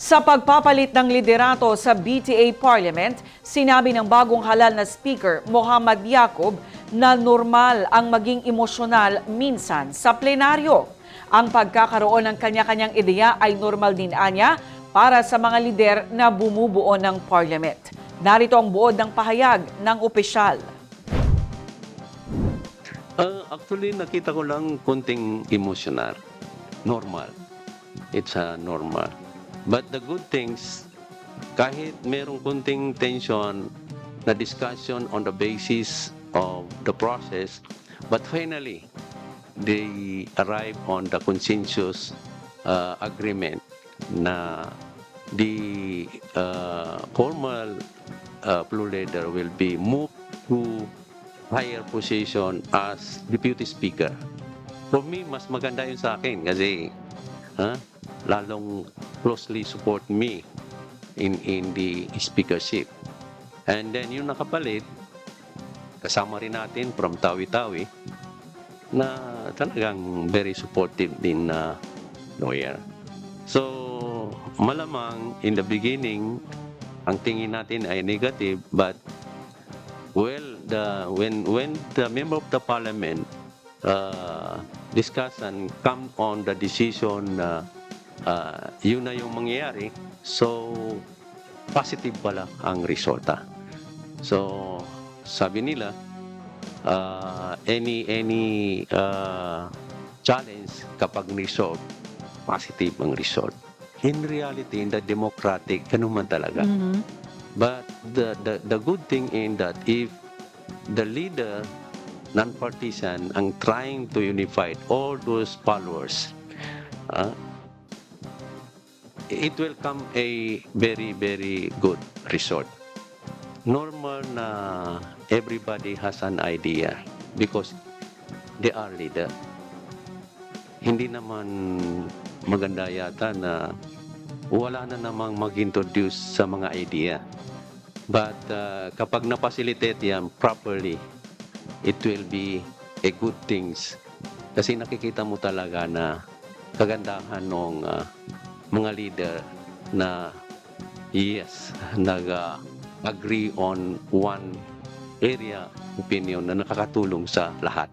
Sa pagpapalit ng liderato sa BTA Parliament, sinabi ng bagong halal na Speaker Muhammad Yacoob na normal ang maging emosyonal minsan sa plenaryo. Ang pagkakaroon ng kanya-kanyang ideya ay normal din anya para sa mga lider na bumubuo ng Parliament. Narito ang buod ng pahayag ng opisyal. Actually, nakita ko lang konting emotional. Normal. It's normal. But the good things, kahit merong konting tension na discussion on the basis of the process, but finally, they arrive on the consensus agreement na the formal floor leader will be moved to higher position as Deputy Speaker. For me, mas maganda yun sa akin kasi lalong closely support me in the speakership. And then yung nakapalit, kasama rin natin from Tawi-Tawi na talagang very supportive din na lawyer. So, malamang in the beginning, ang tingin natin ay negative, but well, when the member of the parliament discuss and come on the decision na yun na yung mangyayari, so positive pala ang resulta. So sabi nila any challenge kapag result, positive ang result. In reality, in the democratic, ganun man talaga. But the good thing in that if the leader non-partisan ang trying to unify all those followers, it will come a very, very good result. Normal na everybody has an idea because they are leader. Hindi naman maganda yata na wala na namang mag-introduce sa mga idea. But kapag na-facilitate yan properly, it will be a good things. Kasi nakikita mo talaga na kagandahan ng mga leader na yes, nag-agree on one area opinion na nakakatulong sa lahat.